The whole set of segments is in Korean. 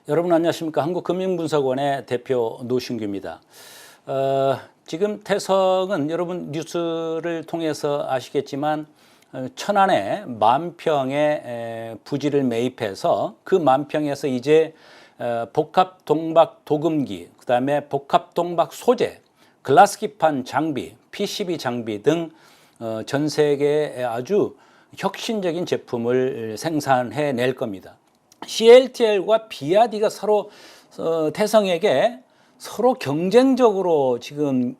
여러분 안녕하십니까? 한국금융분석원의 대표 노신규입니다. 지금 태성은 여러분 뉴스를 통해서 아시겠지만 천안에 10,000평의 부지를 매입해서 그 10,000평에서 이제 복합 동박 도금기, 그다음에 복합 동박 소재, 글라스기판 장비, PCB 장비 등 전 세계에 아주 혁신적인 제품을 생산해 낼 겁니다. CATL과 비아디가 서로 태성에게 서로 경쟁적으로 지금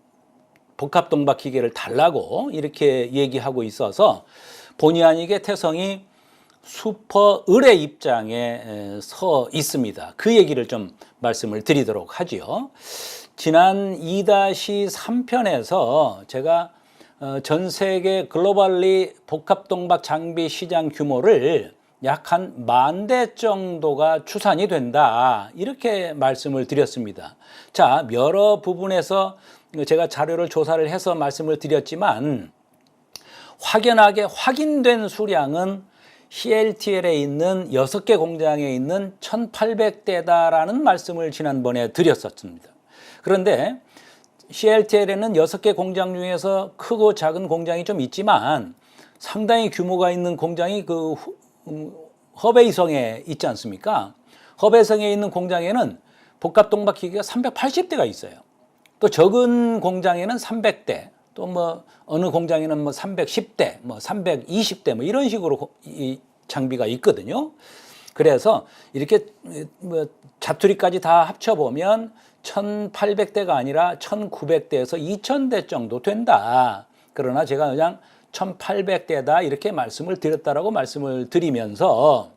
복합 동박 기계를 달라고 이렇게 얘기하고 있어서 본의 아니게 태성이 슈퍼 을의 입장에 서 있습니다. 그 얘기를 좀 말씀을 드리도록 하지요. 지난 2-3편에서 제가 전 세계 글로벌리 복합 동박 장비 시장 규모를 약 한 10,000대 정도가 추산이 된다, 이렇게 말씀을 드렸습니다. 자, 여러 부분에서 제가 자료를 조사를 해서 말씀을 드렸지만 확연하게 확인된 수량은 CATL에 있는 6개 공장에 있는 1,800대다라는 말씀을 지난번에 드렸었습니다. 그런데 CATL에는 6개 공장 중에서 크고 작은 공장이 좀 있지만 상당히 규모가 있는 공장이 허베이성에 있지 않습니까? 허베이성에 있는 공장에는 복합 동박 기계가 380대가 있어요. 또 적은 공장에는 300대, 또 뭐 어느 공장에는 뭐 310대, 뭐 320대 뭐 이런 식으로 이 장비가 있거든요. 그래서 이렇게 뭐 자투리까지 다 합쳐 보면 1,800대가 아니라 1,900대에서 2,000대 정도 된다. 그러나 제가 그냥 1,800대다 이렇게 말씀을 드렸다라고 말씀을 드리면서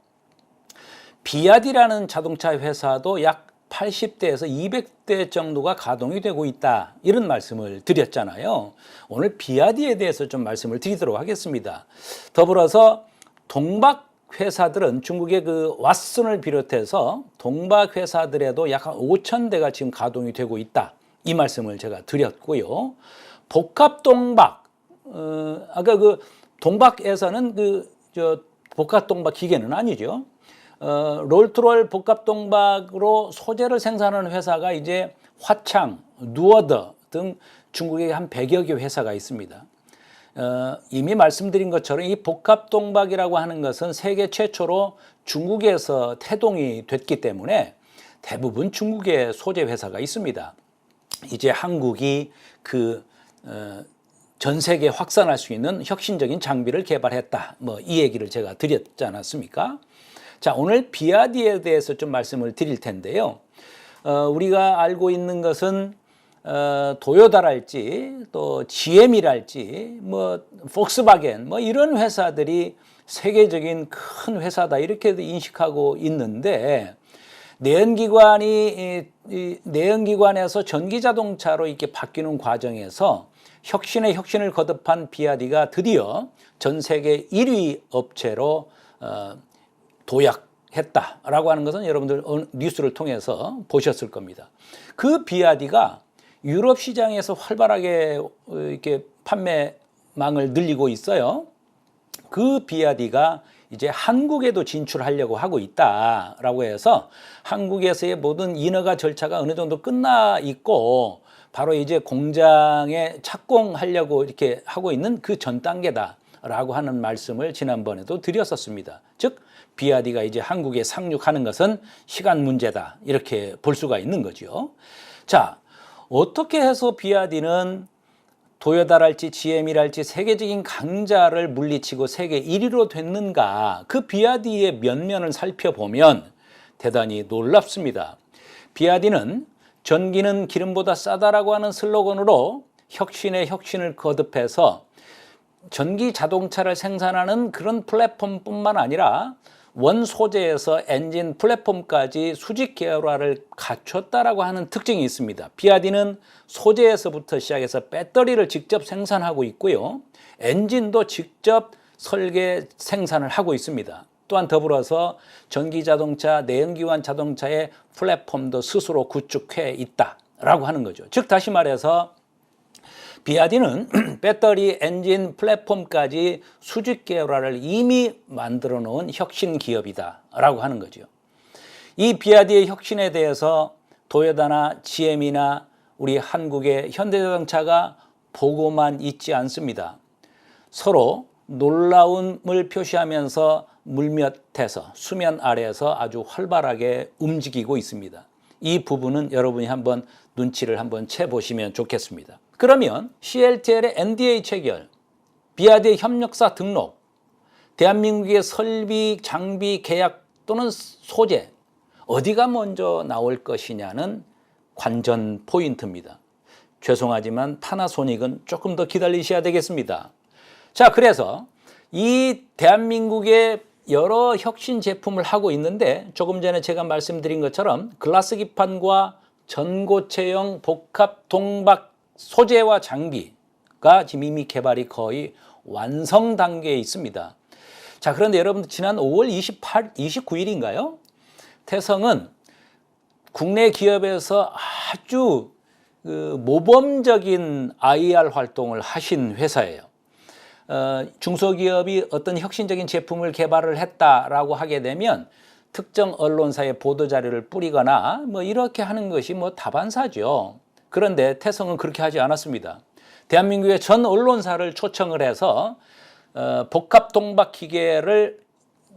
비아디라는 자동차 회사도 약 80대에서 200대 정도가 가동이 되고 있다, 이런 말씀을 드렸잖아요. 오늘 비아디에 대해서 좀 말씀을 드리도록 하겠습니다. 더불어서 동박 회사들은 중국의 그 왓슨을 비롯해서 동박 회사들에도 약 5,000대가 지금 가동이 되고 있다, 이 말씀을 제가 드렸고요. 복합 동박, 아까 그 동박에서는 복합 동박 기계는 아니죠. 롤트롤 복합 동박으로 소재를 생산하는 회사가 이제 화창, 누어더 등 중국에 한 100여 개 회사가 있습니다. 이미 말씀드린 것처럼 이 복합 동박이라고 하는 것은 세계 최초로 중국에서 태동이 됐기 때문에 대부분 중국의 소재 회사가 있습니다. 이제 한국이 전 세계에 확산할 수 있는 혁신적인 장비를 개발했다, 뭐 이 얘기를 제가 드렸지 않았습니까? 자, 오늘 비아디에 대해서 좀 말씀을 드릴 텐데요. 우리가 알고 있는 것은 도요타랄지 또 GM이랄지 뭐 폭스바겐 뭐 이런 회사들이 세계적인 큰 회사다, 이렇게 인식하고 있는데 내연기관에서 전기자동차로 이렇게 바뀌는 과정에서 혁신을 거듭한 비아디가 드디어 전 세계 1위 업체로 도약했다라고 하는 것은 여러분들 뉴스를 통해서 보셨을 겁니다. 그 비아디가 유럽 시장에서 활발하게 이렇게 판매망을 늘리고 있어요. 그 비아디가 이제 한국에도 진출하려고 하고 있다라고 해서 한국에서의 모든 인허가 절차가 어느 정도 끝나 있고 바로 이제 공장에 착공하려고 이렇게 하고 있는 그 전 단계다라고 하는 말씀을 지난번에도 드렸었습니다. 즉 비아디가 이제 한국에 상륙하는 것은 시간 문제다, 이렇게 볼 수가 있는 거죠. 자, 어떻게 해서 비아디는 도요타랄지 GM이랄지 세계적인 강자를 물리치고 세계 1위로 됐는가? 그 비아디의 면면을 살펴보면 대단히 놀랍습니다. 비아디는 전기는 기름보다 싸다라고 하는 슬로건으로 혁신을 거듭해서 전기 자동차를 생산하는 그런 플랫폼뿐만 아니라 원 소재에서 엔진 플랫폼까지 수직 계열화를 갖췄다라고 하는 특징이 있습니다. 비아디는 소재에서부터 시작해서 배터리를 직접 생산하고 있고요. 엔진도 직접 설계 생산을 하고 있습니다. 또한 더불어서 전기자동차, 내연기관 자동차의 플랫폼도 스스로 구축해 있다라고 하는 거죠. 즉 다시 말해서 비아디는 배터리, 엔진, 플랫폼까지 수직 계열화를 이미 만들어 놓은 혁신 기업이다라고 하는 거죠. 이 비아디의 혁신에 대해서 도요타나 GM이나 우리 한국의 현대자동차가 보고만 있지 않습니다. 서로 놀라움을 표시하면서 물밑에서 수면 아래에서 아주 활발하게 움직이고 있습니다. 이 부분은 여러분이 한번 눈치를 한번 채보시면 좋겠습니다. 그러면 CATL의 NDA 체결, 비아디의 협력사 등록, 대한민국의 설비, 장비, 계약 또는 소재 어디가 먼저 나올 것이냐는 관전 포인트입니다. 죄송하지만 파나소닉은 조금 더 기다리셔야 되겠습니다. 자, 그래서 이 대한민국의 여러 혁신 제품을 하고 있는데 조금 전에 제가 말씀드린 것처럼 글라스 기판과 전고체형 복합 동박 소재와 장비가 지금 이미 개발이 거의 완성 단계에 있습니다. 자, 그런데 여러분 지난 5월 29일인가요? 태성은 국내 기업에서 아주 모범적인 IR 활동을 하신 회사예요. 중소기업이 어떤 혁신적인 제품을 개발을 했다라고 하게 되면 특정 언론사의 보도자료를 뿌리거나 뭐 이렇게 하는 것이 뭐 다반사죠. 그런데 태성은 그렇게 하지 않았습니다. 대한민국의 전 언론사를 초청을 해서 복합 동박 기계를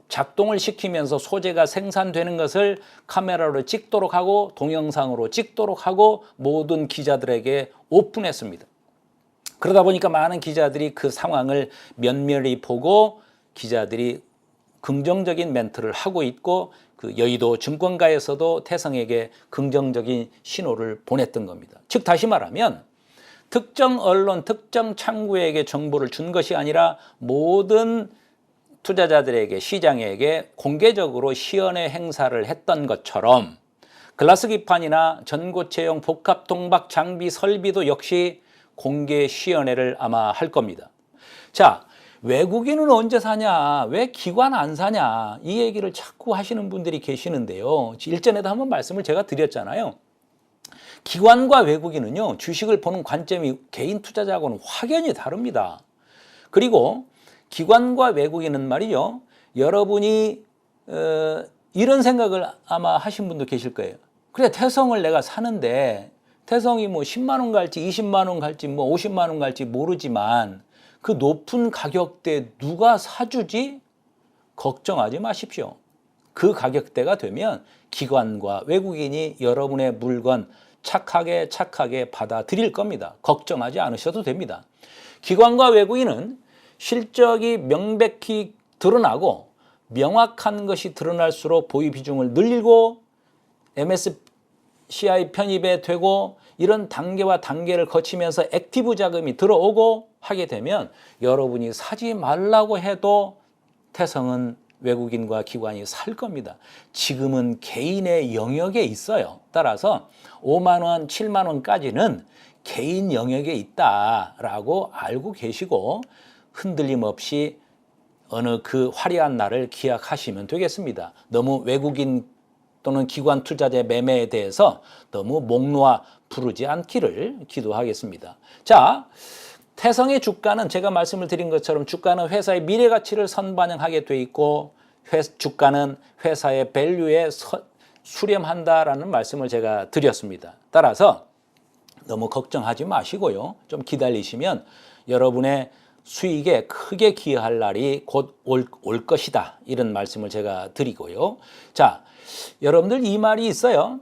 작동을 시키면서 소재가 생산되는 것을 카메라로 찍도록 하고 동영상으로 찍도록 하고 모든 기자들에게 오픈했습니다. 그러다 보니까 많은 기자들이 그 상황을 면밀히 보고 기자들이 긍정적인 멘트를 하고 있고 그 여의도 증권가에서도 태성에게 긍정적인 신호를 보냈던 겁니다. 즉 다시 말하면 특정 언론, 특정 창구에게 정보를 준 것이 아니라 모든 투자자들에게, 시장에게 공개적으로 시연회 행사를 했던 것처럼 글라스 기판이나 전고체형 복합 동박 장비 설비도 역시 공개 시연회를 아마 할 겁니다. 자, 외국인은 언제 사냐? 왜 기관 안 사냐? 이 얘기를 자꾸 하시는 분들이 계시는데요. 일전에도 한번 말씀을 제가 드렸잖아요. 기관과 외국인은요, 주식을 보는 관점이 개인 투자자하고는 확연히 다릅니다. 그리고 기관과 외국인은 말이죠, 여러분이 이런 생각을 아마 하신 분도 계실 거예요. 그래, 태성을 내가 사는데 태성이 뭐 10만 원 갈지 20만 원 갈지 뭐 50만 원 갈지 모르지만 그 높은 가격대 누가 사주지? 걱정하지 마십시오. 그 가격대가 되면 기관과 외국인이 여러분의 물건 착하게 받아들일 겁니다. 걱정하지 않으셔도 됩니다. 기관과 외국인은 실적이 명백히 드러나고 명확한 것이 드러날수록 보유 비중을 늘리고 MSCI 편입에 되고 이런 단계와 단계를 거치면서 액티브 자금이 들어오고 하게 되면 여러분이 사지 말라고 해도 태성은 외국인과 기관이 살 겁니다. 지금은 개인의 영역에 있어요. 따라서 5만 원, 7만 원까지는 개인 영역에 있다라고 알고 계시고 흔들림 없이 어느 그 화려한 날을 기약하시면 되겠습니다. 너무 외국인 또는 기관 투자자 매매에 대해서 너무 목 놓아 부르지 않기를 기도하겠습니다. 자, 태성의 주가는 제가 말씀을 드린 것처럼 주가는 회사의 미래 가치를 선반영하게 돼 있고 주가는 회사의 밸류에 수렴한다라는 말씀을 제가 드렸습니다. 따라서 너무 걱정하지 마시고요. 좀 기다리시면 여러분의 수익에 크게 기여할 날이 곧 올 것이다. 이런 말씀을 제가 드리고요. 자, 여러분들 이 말이 있어요.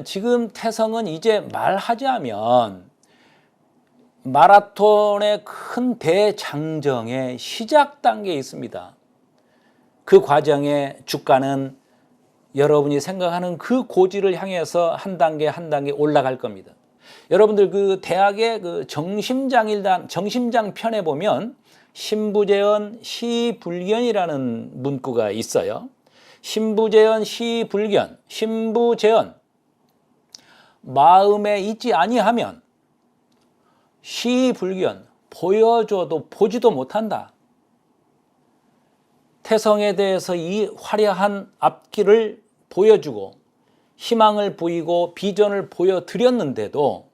지금 태성은 이제 말하자면 마라톤의 큰 대장정의 시작 단계에 있습니다. 그 과정에 주가는 여러분이 생각하는 그 고지를 향해서 한 단계 한 단계 올라갈 겁니다. 여러분들 그 대학의 그 정심장 편에 보면 신부재현 시불견이라는 문구가 있어요. 신부재현 시불견, 신부재현 마음에 있지 아니하면 시불견 보여줘도 보지도 못한다. 태성에 대해서 이 화려한 앞길을 보여주고 희망을 보이고 비전을 보여드렸는데도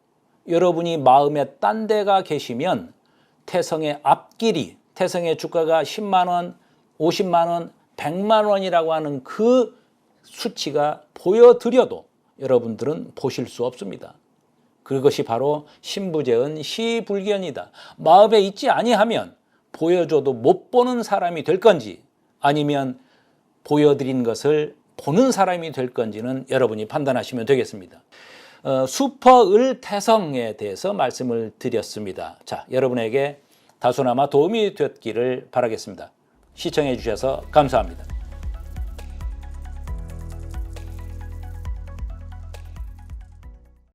여러분이 마음에 딴 데가 계시면 태성의 앞길이, 태성의 주가가 10만 원, 50만 원, 100만 원이라고 하는 그 수치가 보여드려도 여러분들은 보실 수 없습니다. 그것이 바로 신부제은 시불견이다. 마음에 있지 아니하면 보여줘도 못 보는 사람이 될 건지 아니면 보여드린 것을 보는 사람이 될 건지는 여러분이 판단하시면 되겠습니다. 슈퍼을 태성에 대해서 말씀을 드렸습니다. 자, 여러분에게 다소나마 도움이 됐기를 바라겠습니다. 시청해 주셔서 감사합니다.